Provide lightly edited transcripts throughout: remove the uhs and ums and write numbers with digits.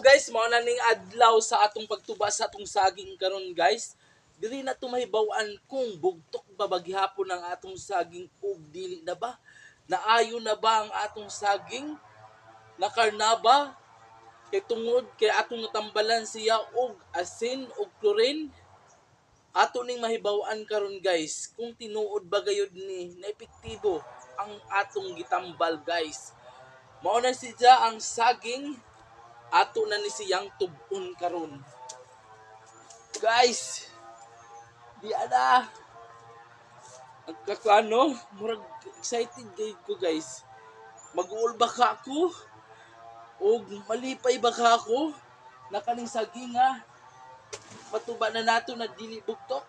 guys, mao na ning adlaw sa atong pagtuba sa atong saging karon guys. Diri na tumahibaw-an kung bugtok ba baghapon ang atong saging ug dili na ba? Naayo na ba ang atong saging? Nakarnaba? Kay tungod kay atong natambalan siya og asin og chlorine. Ato ning mahibaw-an karon guys kung tinuod ba gayud ni na epektibo ang atong gitambal guys. Mao na siya ang saging ato na ni siyang tub-on karon. Guys, di ana agkakano, murag excited gayud ko guys. Mag-uol ba ka ako? O malipay ba ka ako? Nakaning saging nga patuba na nato na dili bugtok.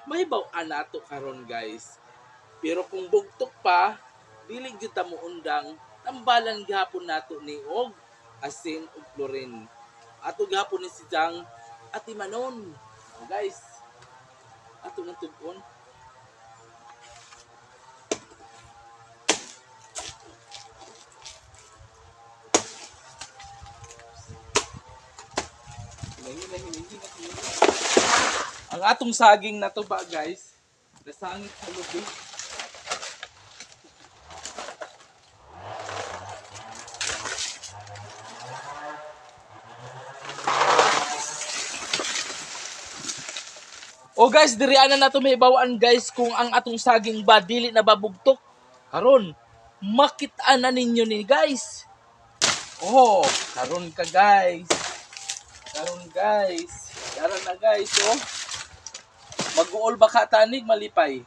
Mahibaw-an nato karon guys. Pero kung bugtok pa, dili gyud ta mo undang tambalan gihapon nato ni og asin ug chlorine. Ato gihapon ni siyang atimanon. Guys, ato nang tub-on. Ang atong saging na to ba guys, nasangit sa lubi. O guys, diri ana nato mahibaw-an guys kung ang atong saging ba dili na babugtok. Karon, makit-an na ninyo ni guys. Oh, karon ka guys. Karon guys. Karon na guys, oh. Mag-uol ba ka tanig malipay?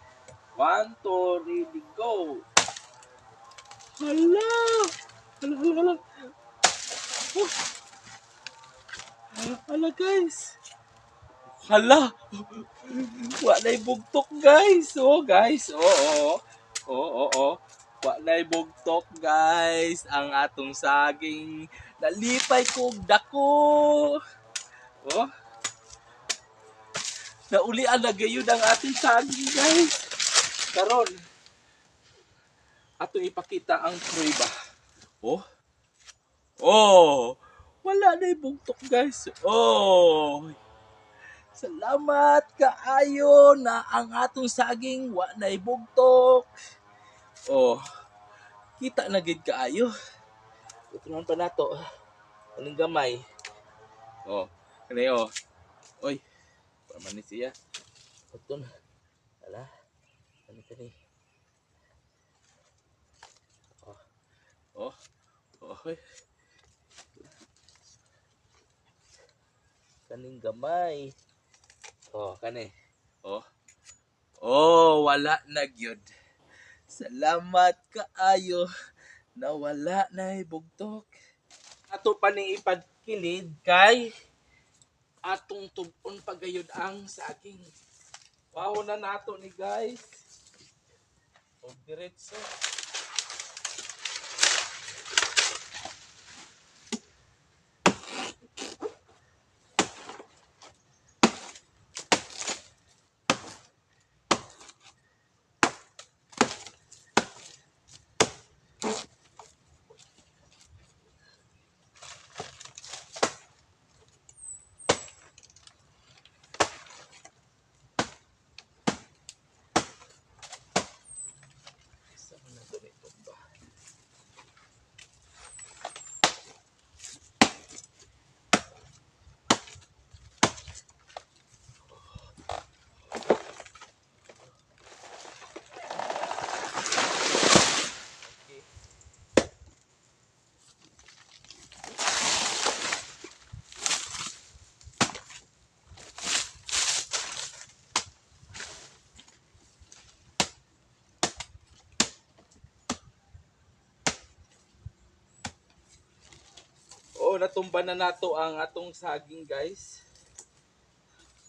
1, 2, 3, go. Hala. Hala. Oh. Hala guys. Hala. Walay bugtok guys. Oh guys. Oo. Walay bugtok guys. Ang atong saging nalipay kog dako. Oh. Naulian na gayud ang ating saging guys. Karon ato ipakita ang prueba. Oh. Wala na bugtok guys. Oh. Salamat kaayo na ang atong saging wa nay bugtok. Oh, kita na gid kaayo. Utunan pa nato. Anong gamay? Oh, kani oh. Oy, paman ni siya. Utun. Ala. Kani. Oh. Oy. Kaning gamay. Oh, kani. Oh, wala na gyud. Salamat kaayo na wala na bugtok. Ato pa ni ipadkilid kay atong tub-on pagayod ang saging. Wow na nato ni guys. O diretso. Natumba na nato ang atong saging guys.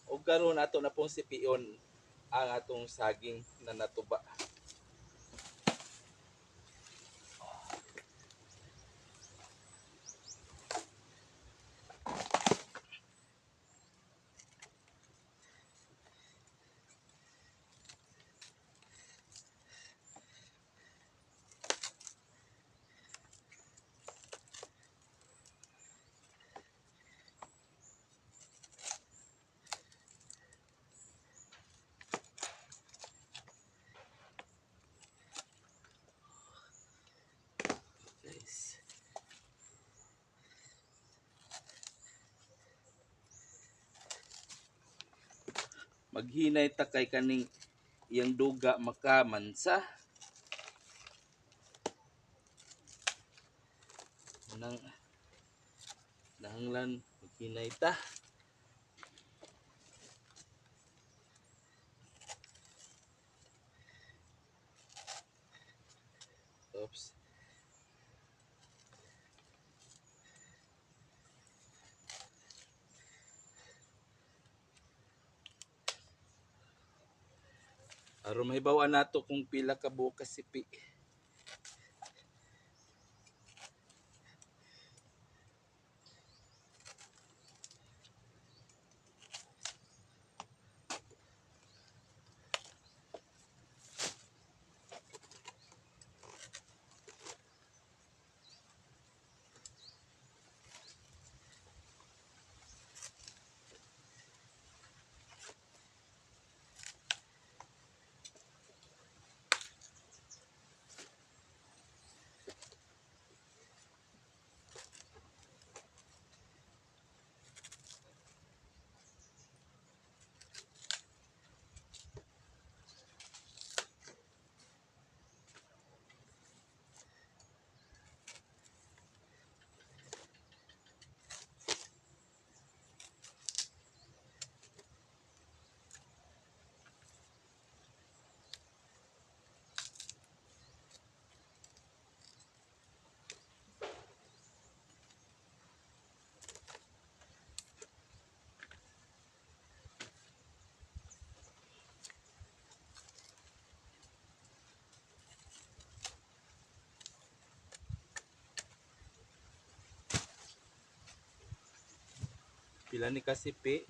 O karon nato na pong sipion ang atong saging na natuba. maghinay ta kay kaning iyang duga makamansa. Nang nahanglan maghinay ta. Oops. Aron mahibaw-an nato kung pila ka buok ka sipi. Pila ni kasipi?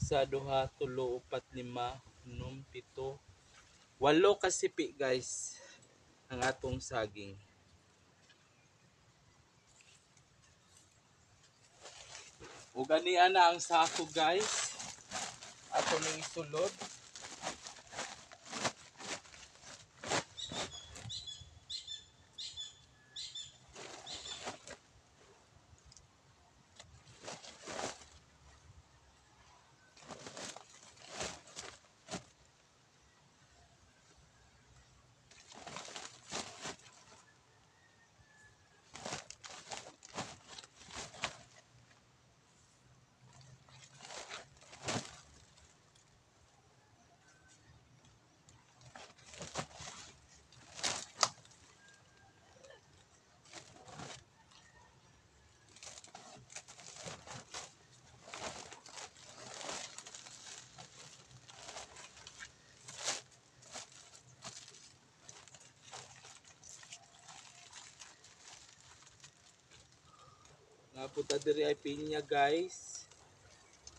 Sa duha, tulo, upat, lima, unom, pito, 8 kasipi guys ang atong saging. Ug ani ana ang sako guys. Ato ning isulod. Napunta diri ay pinya guys.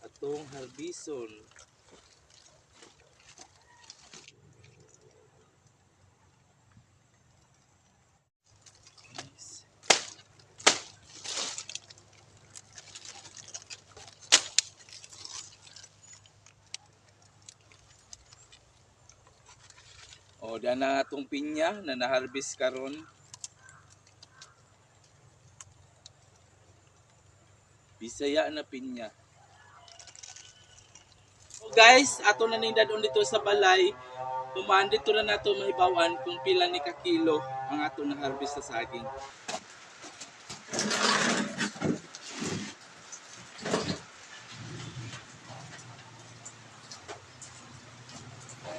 Atong harbison. O, dyan na atong pinya na na-harvest karon. Bisaya na pinya. So guys, ato na ning dadon dito sa balay. Tumaan dito na nato mahibawan kung pila ni kakilo ang ato na harvest sa saging.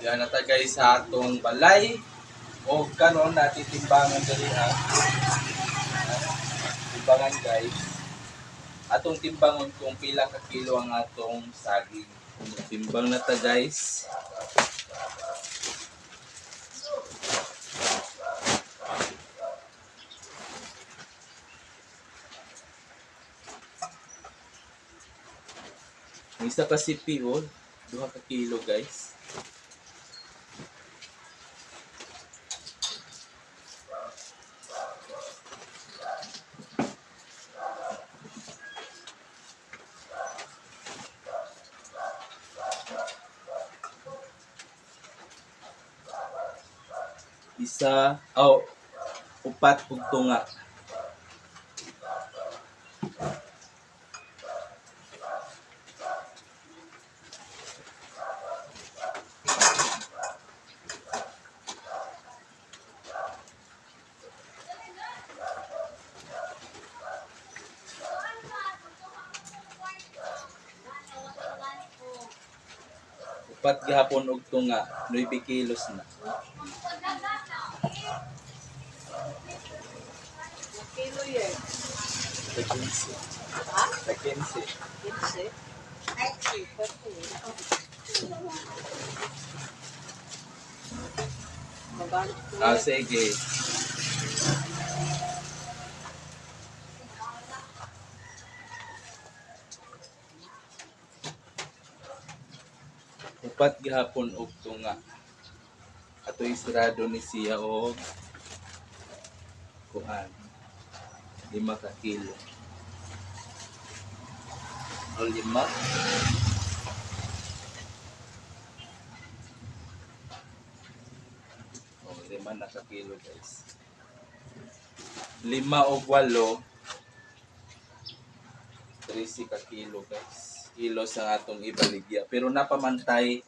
Yan na ta guys sa atong balay. O karon natin timbangan diri ha. Timbangan guys. Atong timbangon kung pila ka kilo ang atong saging. Timbang na ta guys. Isa ka sipi o, 2 ka kilo guys. Isa, upat ug tunga. Upat gihapon og tunga, 9 kilos na. Kilo yan. Sa 15. Ha? Sa 15. 15? Ay, 30. Mabalit ko. Sige. Upat gihapon og tunga. Ato'y sirado ni siya og kuan. 5 ka kilo. O 5. O 5 na ka kilo guys. 5 og 8. 13 ka kilo guys. Kilo sa atong ibaligya. Pero napamantay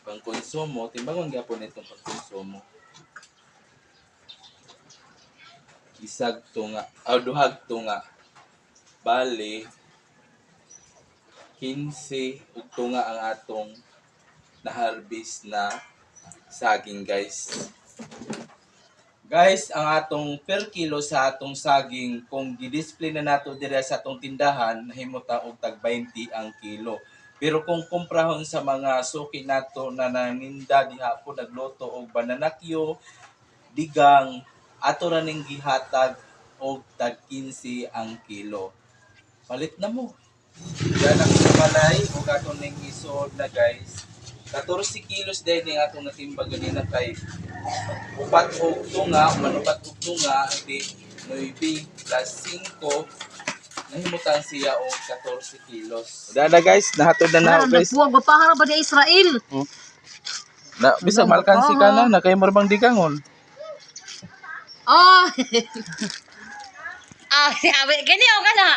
pang konsumo. Timbangon gyapon itong pagkonsumo. Isag tunga. Duhag tunga. Bali, 15 ug tunga ang atong na-harvest na saging guys. Guys, ang atong per kilo sa atong saging, kung di-display na nato dire sa atong tindahan, nahimota og tag 20 ang kilo. Pero kung kumprahon sa mga suki nato na naninda dihapon nagluto og bananakyo, digang, ato ra ning gihatag og tag 15 ang kilo. Palit na mo. Yan ang malay o atong ning isod na guys. 14 kilos din yung atong natimbag ganina kay upat og tunga, manupat og tunga, di 9 plus 5, nahimutan siya og 14 kilos. Dada guys, nahatod na na guys. Nagpuwag ba para ba di Israel? Na, bisa malkansi ka na, nakay morbang digangon. Oh! Gani o ka na?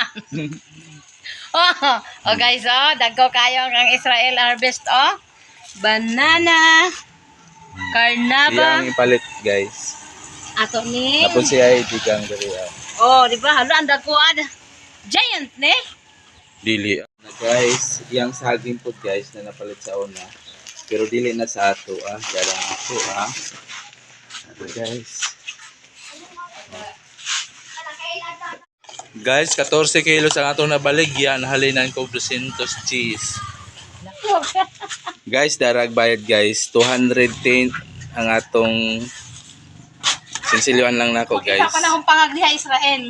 Oh guys, dagko kayo ang Israel harvest, banana, carnaba, Iyang ipalit guys. ato ni. Tapos siya ay digang diri. Di ba? Halo, ang dagkuan. Giant, ne? Dili. Na guys, iyang saging po guys na napalit sa una. Pero dili na sa ato Kaya ako Ato guys. Guys, 14 kilos ang atong nabaligyan, halinan ko 200 cheese. Guys, darag bayad guys, 210 ang atong sinsiluan lang nako guys. Kita pa na akong pangagdiha Israel.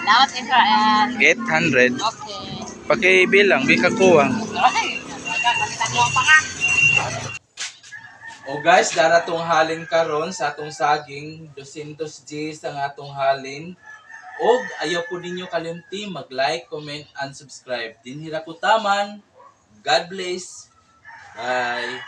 Lawat Israel. 800. Okay. Pakibilang, bikakuwang. Ay, palitan mo ang pangag. O guys, daratong halin karon sa atong saging, 200 Gs ang atong halin. Og ayaw po ninyo kalimti mag-like, comment, and subscribe. Dinhira ko taman. God bless. Bye.